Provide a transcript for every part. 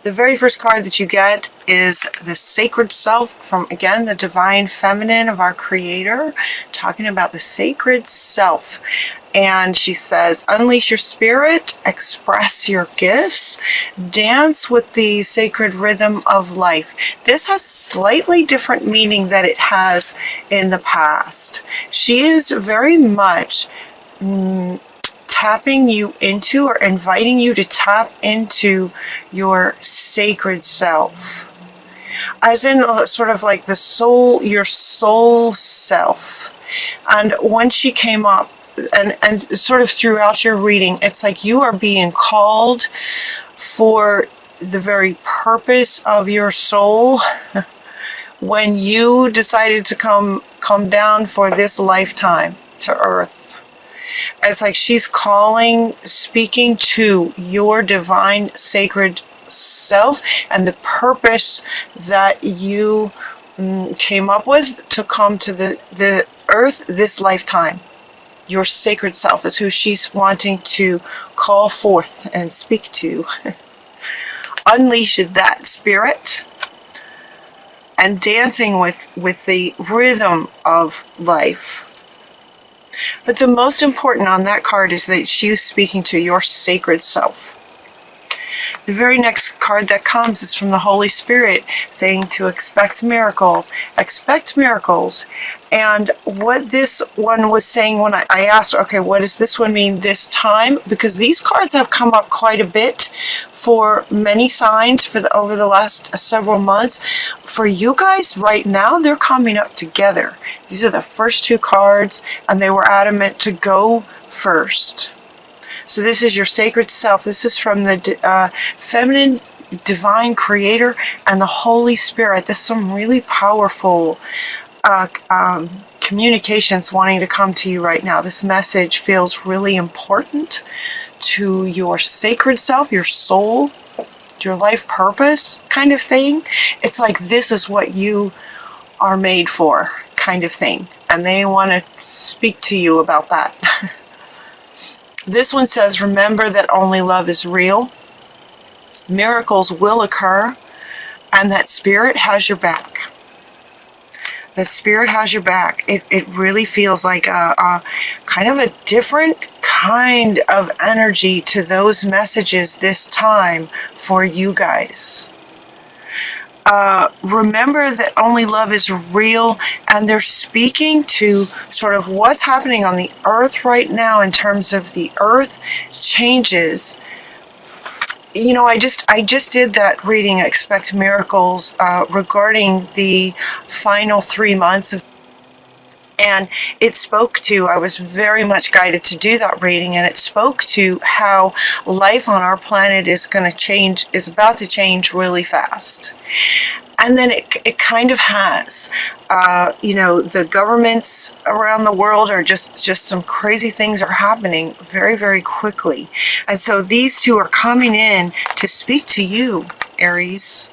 The very first card that you get is the Sacred Self from, again, the Divine Feminine of our Creator, talking about the Sacred Self. And she says, unleash your spirit, express your gifts, dance with the sacred rhythm of life. This has slightly different meaning than it has in the past. She is very much tapping you into, or inviting you to tap into your sacred self. As in sort of like the soul, your soul self. And when she came up, and sort of throughout your reading, it's like you are being called for the very purpose of your soul when you decided to come down for this lifetime to Earth. It's like she's calling, speaking to your divine sacred self and the purpose that you came up with to come to the Earth this lifetime. Your sacred self is who she's wanting to call forth and speak to. Unleash that spirit and dancing with the rhythm of life. But the most important on that card is that she's speaking to your sacred self. The very next card that comes is from the Holy Spirit, saying to expect miracles. Expect miracles. And what this one was saying when I asked, okay, what does this one mean this time? Because these cards have come up quite a bit for many signs over the last several months. For you guys right now, they're coming up together. These are the first two cards, and they were adamant to go first. So this is your sacred self. This is from the feminine divine creator and the Holy Spirit. This is some really powerful communications wanting to come to you right now. This message feels really important to your sacred self, your soul, your life purpose kind of thing. It's like this is what you are made for kind of thing. And they want to speak to you about that. This one says, remember that only love is real. Miracles will occur, and that spirit has your back. That spirit has your back. It really feels like a kind of a different kind of energy to those messages this time for you guys. Remember that only love is real, and they're speaking to sort of what's happening on the earth right now in terms of the earth changes. You know, I just did that reading, Expect Miracles, regarding the final 3 months of, and it spoke to, I was very much guided to do that reading, and it spoke to how life on our planet is going to change, is about to change really fast. And then it kind of has. You know, the governments around the world are just some crazy things are happening very, very quickly. And so these two are coming in to speak to you, Aries,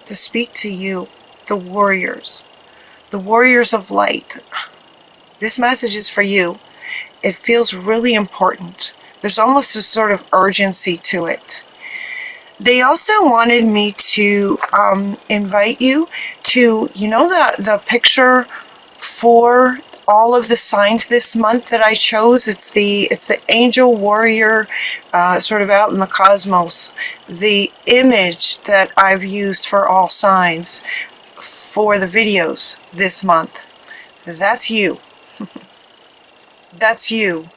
to speak to you, the warriors of light. This message is for you. It feels really important. There's almost a sort of urgency to it. They also wanted me to invite you to, you know, the picture for all of the signs this month that I chose. It's the angel warrior sort of out in the cosmos. The image that I've used for all signs for the videos this month. That's you. That's you.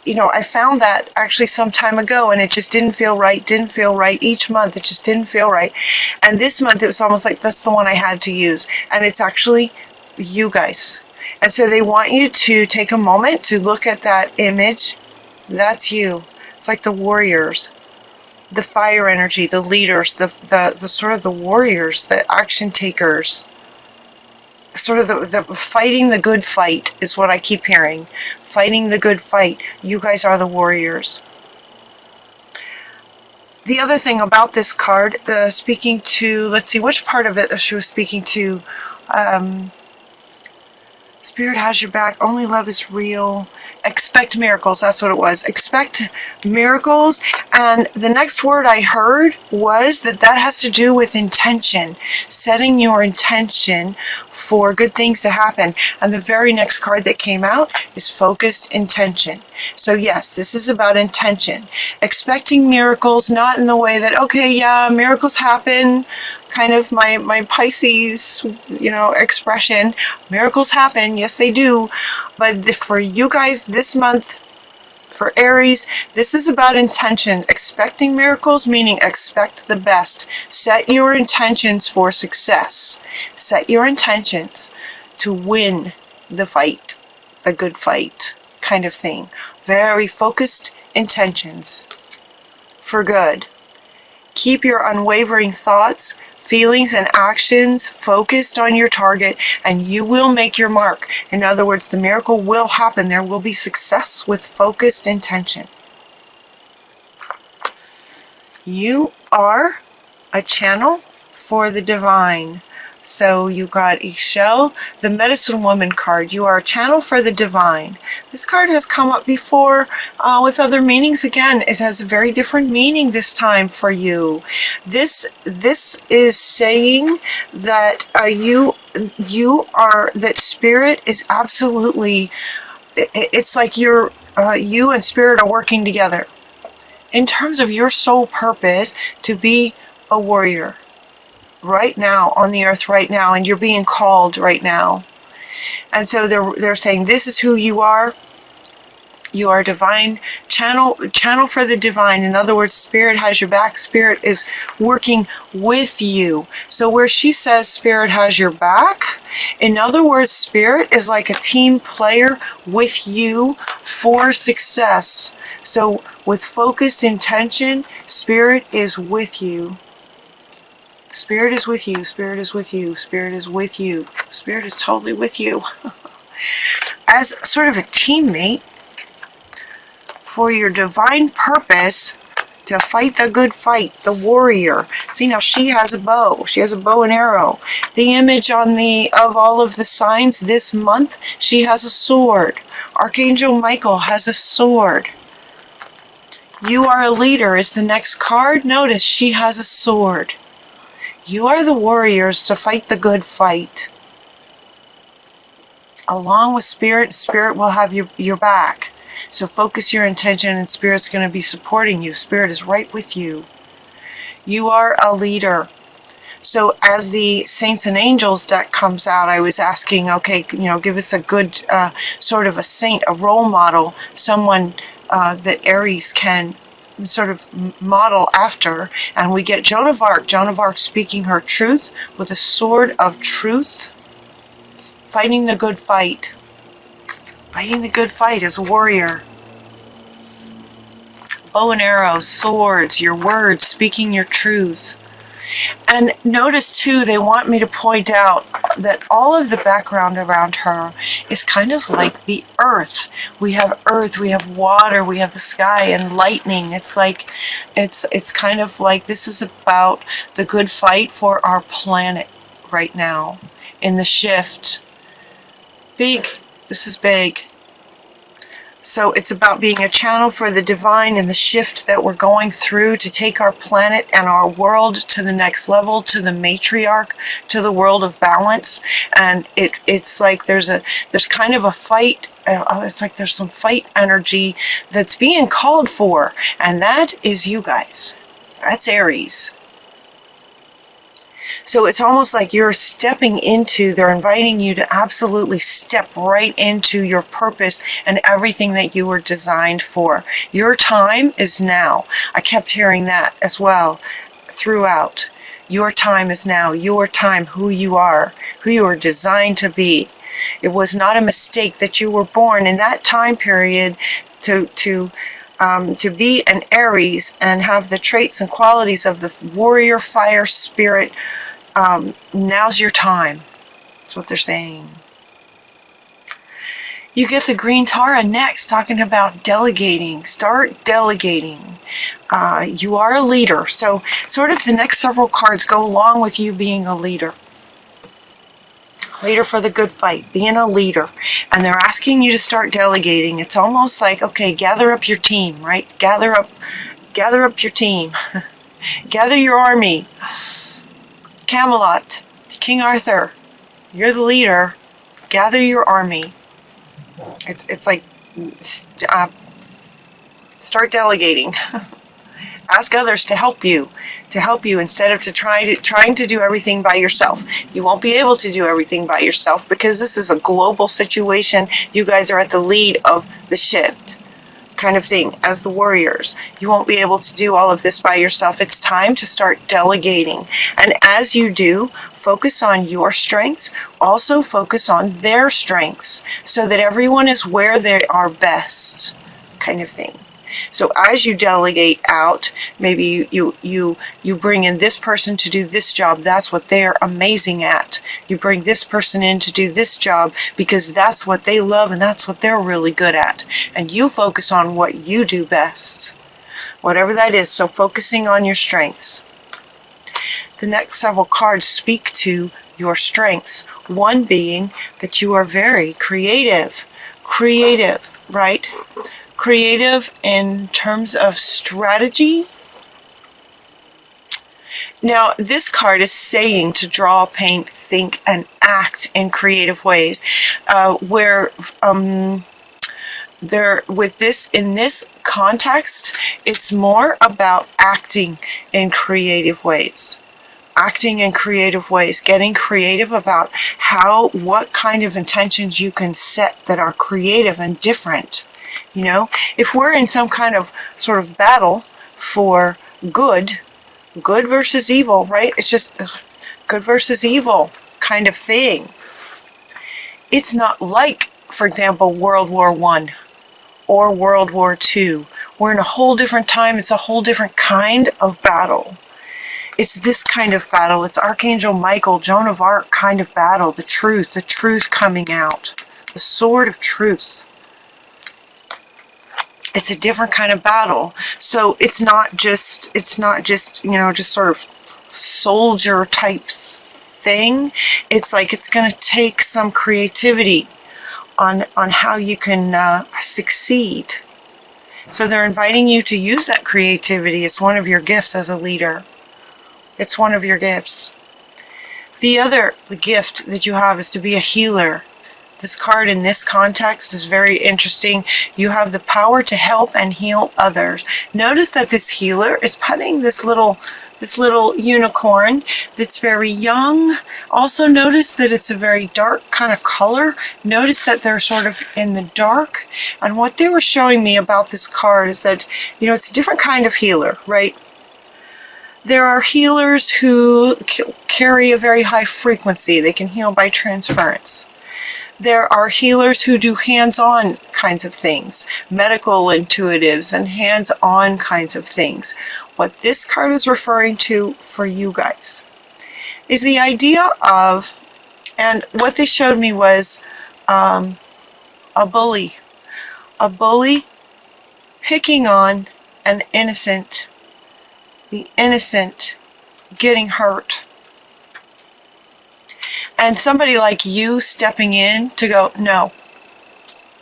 You know, I found that actually some time ago, and it just didn't feel right. Each month, it just didn't feel right. And this month, it was almost like that's the one I had to use. And it's actually you guys. And so they want you to take a moment to look at that image. That's you. It's like the warriors, the fire energy, the leaders, the sort of the warriors, the action takers. Sort of the fighting the good fight is what I keep hearing. Fighting the good fight. You guys are the warriors. The other thing about this card, speaking to, let's see, which part of it she was speaking to Spirit has your back. Only love is real. Expect miracles. That's what it was. Expect miracles. And the next word I heard was that has to do with intention. Setting your intention for good things to happen. And the very next card that came out is focused intention. So yes, this is about intention. Expecting miracles, not in the way that, okay, yeah, miracles happen. Kind of my Pisces, expression. Miracles happen. Yes, they do. But for you guys this month, for Aries, this is about intention. Expecting miracles, meaning expect the best. Set your intentions for success. Set your intentions to win the fight, a good fight kind of thing. Very focused intentions for good. Keep your unwavering thoughts, feelings, and actions focused on your target, and you will make your mark. In other words, the miracle will happen. There will be success with focused intention. You are a channel for the divine. So you got Ishel, the medicine woman card. You are a channel for the divine. This card has come up before with other meanings. Again, it has a very different meaning this time for you. This is saying that that spirit is absolutely, it's like you and spirit are working together in terms of your sole purpose to be a warrior. Right now, on the earth right now, and you're being called right now. And so they're saying this is who you are. You are divine channel for the divine. In other words, spirit has your back. Spirit is working with you. So where she says spirit has your back, in other words, spirit is like a team player with you for success. So with focused intention, spirit is with you. Spirit is with you. Spirit is with you. Spirit is with you. Spirit is totally with you. As sort of a teammate for your divine purpose to fight the good fight, the warrior. See, now she has a bow. She has a bow and arrow. The image of all of the signs this month, she has a sword. Archangel Michael has a sword. You are a leader is the next card. Notice she has a sword. You are the warriors to fight the good fight. Along with spirit, spirit will have your back. So focus your intention and spirit's going to be supporting you. Spirit is right with you. You are a leader. So as the Saints and Angels deck comes out, I was asking, okay, give us a good sort of a saint, a role model, someone that Aries can sort of model after, and we get Joan of Arc. Joan of Arc speaking her truth with a sword of truth, fighting the good fight. Fighting the good fight as a warrior. Bow and arrow, swords, your words, speaking your truth. And notice too, they want me to point out that all of the background around her is kind of like the earth. We have earth, we have water, we have the sky and lightning. It's like, it's kind of like this is about the good fight for our planet right now in the shift. Big, this is big. So it's about being a channel for the divine and the shift that we're going through to take our planet and our world to the next level, to the matriarch, to the world of balance. And it's like there's kind of a fight. It's like there's some fight energy that's being called for. And that is you guys. That's Aries. So it's almost like you're stepping into, they're inviting you to absolutely step right into your purpose and everything that you were designed for. Your time is now. I kept hearing that as well throughout. Your time is now. Your time, who you are designed to be. It was not a mistake that you were born in that time period to be an Aries and have the traits and qualities of the warrior fire spirit. Now's your time. That's what they're saying. You get the green Tara next, talking about delegating. Start delegating. You are a leader. So sort of the next several cards go along with you being a leader. Leader for the good fight, being a leader. And they're asking you to start delegating. It's almost like, okay, gather up your team, right? Gather up your team. Gather your army. Camelot, King Arthur, you're the leader. Gather your army. It's like, start delegating. Ask others to help you instead of trying to do everything by yourself. You won't be able to do everything by yourself because this is a global situation. You guys are at the lead of the shift kind of thing as the warriors. You won't be able to do all of this by yourself. It's time to start delegating. And as you do, focus on your strengths. Also focus on their strengths so that everyone is where they are best kind of thing. So as you delegate out, maybe you bring in this person to do this job. That's what they're amazing at. You bring this person in to do this job because that's what they love and that's what they're really good at. And you focus on what you do best, whatever that is. So focusing on your strengths. The next several cards speak to your strengths. One being that you are very creative, right? Creative in terms of strategy. Now, this card is saying to draw, paint, think, and act in creative ways. In this context, it's more about acting in creative ways. Acting in creative ways, getting creative about what kind of intentions you can set that are creative and different. You know, if we're in some kind of sort of battle for good versus evil, right? It's just good versus evil kind of thing. It's not like, for example, World War I or World War II. We're in a whole different time. It's a whole different kind of battle. It's this kind of battle. It's Archangel Michael, Joan of Arc kind of battle. The truth coming out. The sword of truth. It's a different kind of battle. So it's not just, just sort of soldier type thing. It's like it's going to take some creativity on how you can succeed. So they're inviting you to use that creativity. It's one of your gifts as a leader. It's one of your gifts. The gift that you have is to be a healer. This card in this context is very interesting. You have the power to help and heal others. Notice that this healer is petting this little unicorn that's very young. Also notice that it's a very dark kind of color. Notice that they're sort of in the dark. And what they were showing me about this card is that, it's a different kind of healer, right? There are healers who carry a very high frequency. They can heal by transference. There are healers who do hands-on kinds of things, medical intuitives and hands-on kinds of things. What this card is referring to for you guys is the idea of, and what they showed me was a bully picking on an innocent, the innocent getting hurt. And somebody like you stepping in to go, no,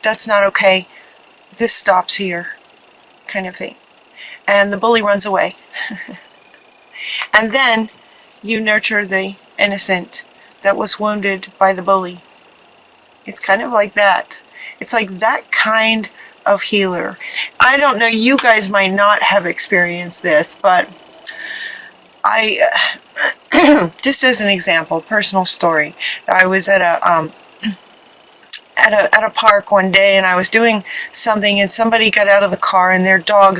that's not okay. This stops here, kind of thing. And the bully runs away. And then you nurture the innocent that was wounded by the bully. It's kind of like that. It's like that kind of healer. I don't know, you guys might not have experienced this, but just as an example, personal story. I was at a park one day and I was doing something and somebody got out of the car and their dog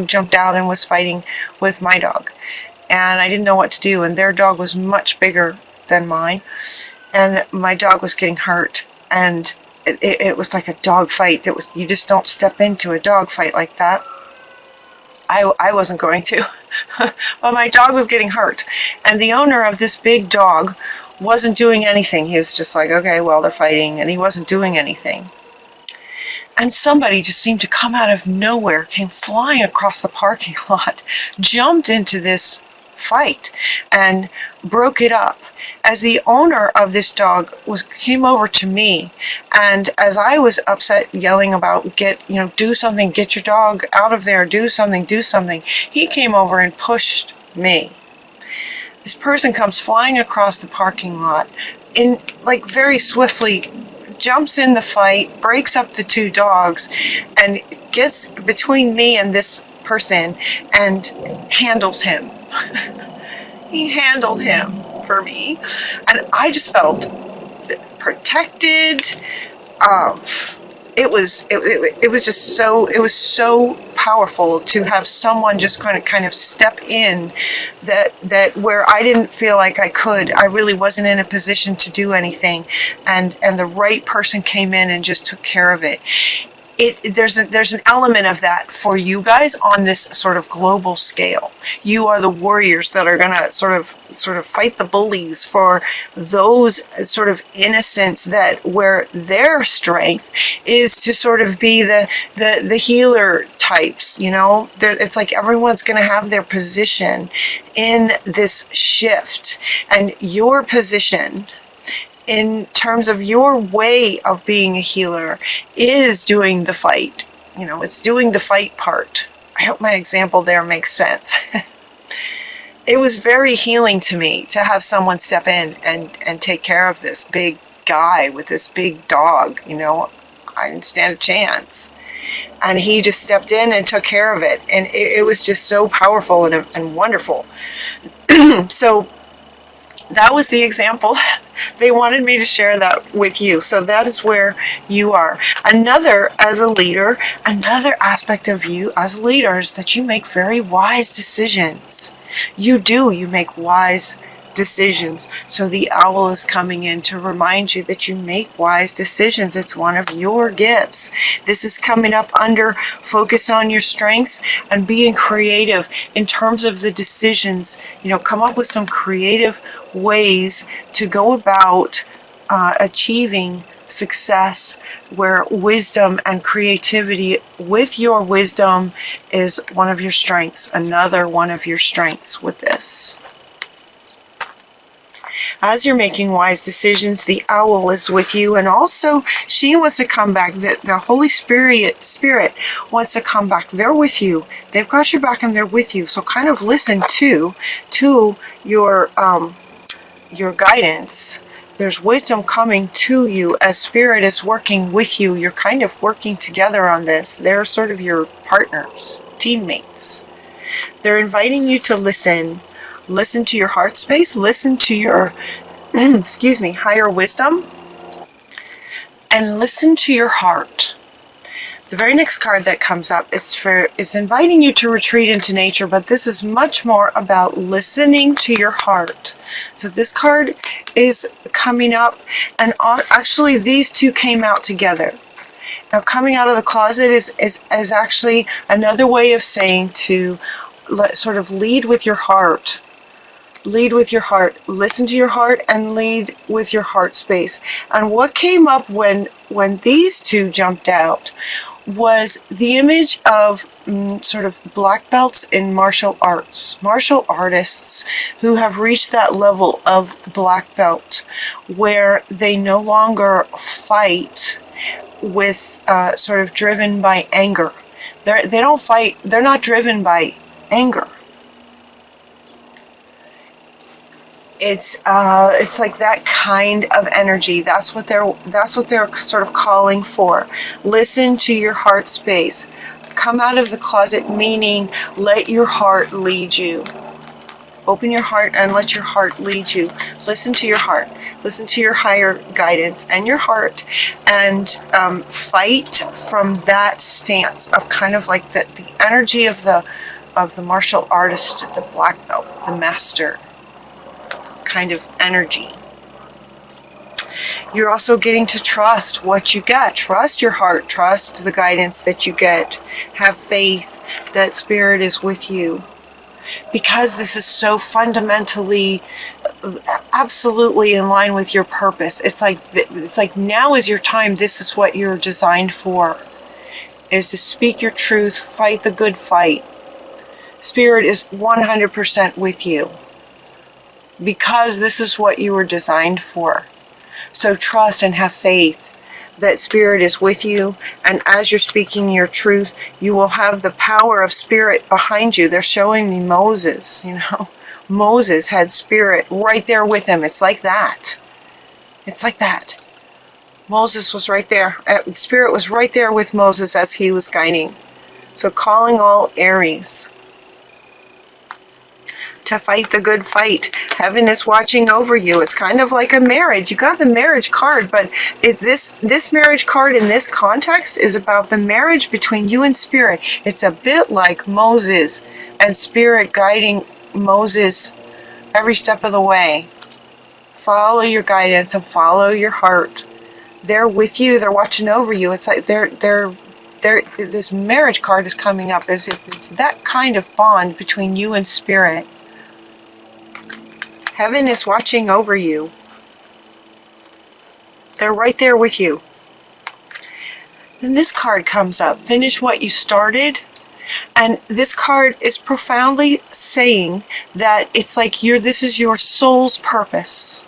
jumped out and was fighting with my dog. And I didn't know what to do, and their dog was much bigger than mine. And my dog was getting hurt, and it was like a dog fight. You just don't step into a dog fight like that. I wasn't going to, but my dog was getting hurt, and the owner of this big dog wasn't doing anything. He was just like, okay, well, they're fighting, and he wasn't doing anything. And somebody just seemed to come out of nowhere, came flying across the parking lot, jumped into this fight, and broke it up. as the owner of this dog came over to me, and as I was upset, yelling about do something, get your dog out of there, do something, he came over and pushed me. This person comes flying across the parking lot in very swiftly, jumps in the fight, breaks up the two dogs, and gets between me and this person and handles him. He handled him for me, and I just felt protected. It was so powerful to have someone just kind of step in that where I didn't feel like I really wasn't in a position to do anything, and the right person came in and just took care of it. There's an element of that for you guys on this sort of global scale. You are the warriors that are gonna sort of fight the bullies for those sort of innocents where their strength is to sort of be the healer types. It's like everyone's gonna have their position in this shift, and your position in terms of your way of being a healer is doing the fight. It's doing the fight part. I hope my example there makes sense. It was very healing to me to have someone step in and take care of this big guy with this big dog. I didn't stand a chance. And he just stepped in and took care of it. And it was just so powerful and wonderful. So that was the example. They wanted me to share that with you. So that is where you are. Another aspect of you as a leader is that you make very wise decisions. You make wise decisions. So the owl is coming in to remind you that you make wise decisions. It's one of your gifts. This is coming up under focus on your strengths and being creative in terms of the decisions. Come up with some creative ways to go about achieving success, where wisdom and creativity with your wisdom is one of your strengths. Another one of your strengths with this. As you're making wise decisions, the owl is with you, and also she wants to come back. The Holy Spirit wants to come back. They're with you. They've got your back and they're with you. So kind of listen to your guidance. There's wisdom coming to you as Spirit is working with you. You're kind of working together on this. They're sort of your partners, teammates. They're inviting you to listen. Listen to your heart space, listen to your, higher wisdom, and listen to your heart. The very next card that comes up is inviting you to retreat into nature, but this is much more about listening to your heart. So this card is coming up, and actually these two came out together. Now, coming out of the closet is actually another way of saying to sort of lead with your heart. Lead with your heart. Listen to your heart and lead with your heart space. And what came up when these two jumped out was the image of sort of black belts in martial arts. Martial artists who have reached that level of black belt where they no longer fight with sort of driven by anger. They don't fight. They're not driven by anger. It's like that kind of energy. That's what they're sort of calling for. Listen to your heart space. Come out of the closet, meaning let your heart lead you. Open your heart and let your heart lead you. Listen to your heart. Listen to your higher guidance and your heart, and fight from that stance of kind of like the energy of the martial artist, the black belt, the master kind of energy. You're also getting to trust what you get. Trust your heart. Trust the guidance that you get. Have faith that Spirit is with you. Because this is so fundamentally, absolutely in line with your purpose. It's like now is your time. This is what you're designed for. Is to speak your truth, fight the good fight. Spirit is 100% with you. because this is what you were designed for. So trust and have faith that Spirit is with you, and as you're speaking your truth, you will have the power of Spirit behind you. They're showing me Moses, you know. Moses had Spirit right there with him. It's like that. It's like that. Moses was right there. Spirit was right there with Moses as he was guiding. So calling all Aries to fight the good fight. Heaven is watching over you. It's kind of like a marriage. You got the marriage card, but this marriage card in this context is about the marriage between you and Spirit. It's a bit like Moses and Spirit guiding Moses every step of the way. Follow your guidance and follow your heart. They're with you. They're watching over you. It's like this marriage card is coming up as if it's that kind of bond between you and Spirit. Heaven is watching over you. They're right there with you. Then this card comes up. Finish what you started. And this card is profoundly saying that it's like this is your soul's purpose.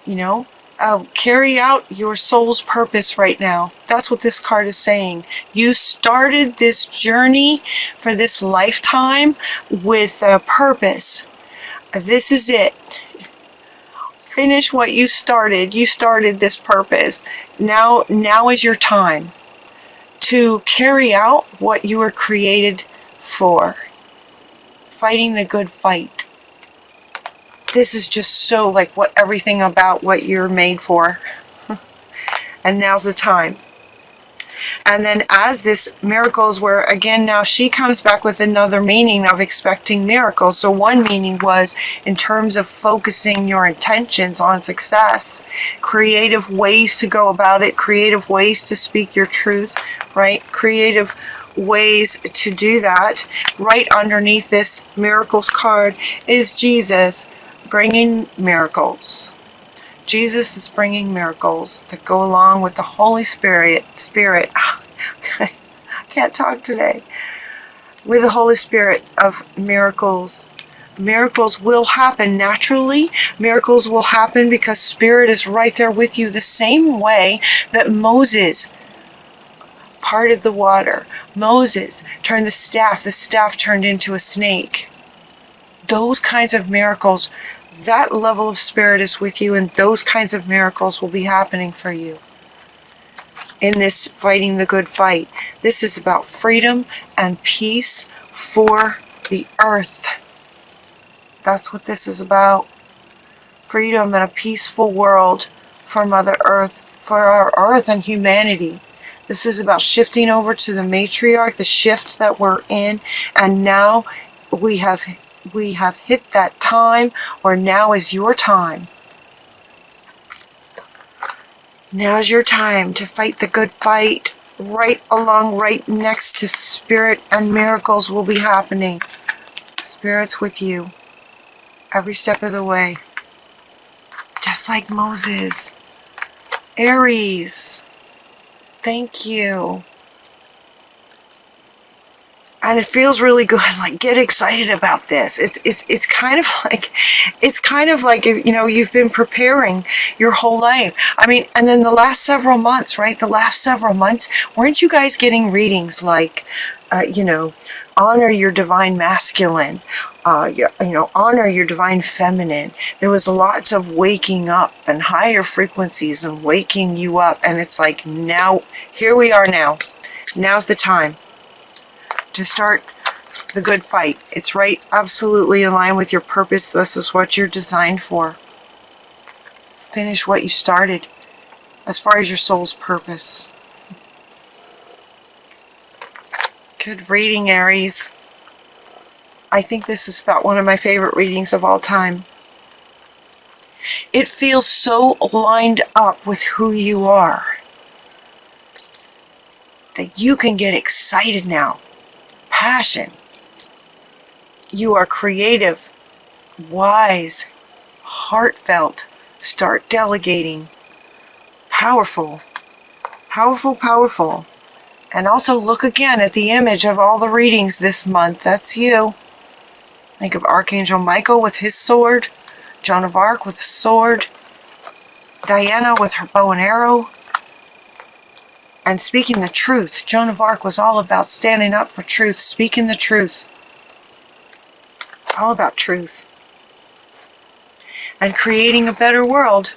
You know? Carry out your soul's purpose right now. That's what this card is saying. You started this journey for this lifetime with a purpose. This is it. Finish what you started. You started this purpose. Now is your time to carry out what you were created for. Fighting the good fight. This is just so like everything about what you're made for. And now's the time. And then as this miracles were, again, now she comes back with another meaning of expecting miracles. So one meaning was in terms of focusing your intentions on success, creative ways to go about it, creative ways to speak your truth, right? Creative ways to do that. Right underneath this miracles card is Jesus bringing miracles. Jesus is bringing miracles that go along with the Holy Spirit. I can't talk today. With the Holy Spirit of miracles. Miracles will happen naturally. Miracles will happen because Spirit is right there with you, the same way that Moses parted the water. Moses turned the staff turned into a snake. Those kinds of miracles, that level of Spirit is with you, and those kinds of miracles will be happening for you in this fighting the good fight. This is about freedom and peace for the earth. That's what this is about. Freedom and a peaceful world for Mother Earth, for our earth and humanity. This is about shifting over to the matriarch, the shift that we're in, and now we have hit that time, or now is your time. Now's your time to fight the good fight. Right next to Spirit, and miracles will be happening. Spirit's with you every step of the way. Just like Moses. Aries. Thank you. And it feels really good. Like, get excited about this. It's kind of like you've been preparing your whole life. I mean, and then the last several months, right? The last several months, weren't you guys getting readings like, honor your divine masculine, honor your divine feminine. There was lots of waking up and higher frequencies and waking you up. And it's like, now, here we are now. Now's the time to start the good fight. It's right, absolutely in line with your purpose. This is what you're designed for. Finish what you started as far as your soul's purpose. Good reading, Aries. I think this is about one of my favorite readings of all time. It feels so lined up with who you are that you can get excited now. Passion. You are creative, wise, heartfelt. Start delegating. Powerful. Powerful, powerful. And also look again at the image of all the readings this month. That's you. Think of Archangel Michael with his sword, Joan of Arc with a sword, Diana with her bow and arrow, and speaking the truth. Joan of Arc was all about standing up for truth, speaking the truth. All about truth. And creating a better world.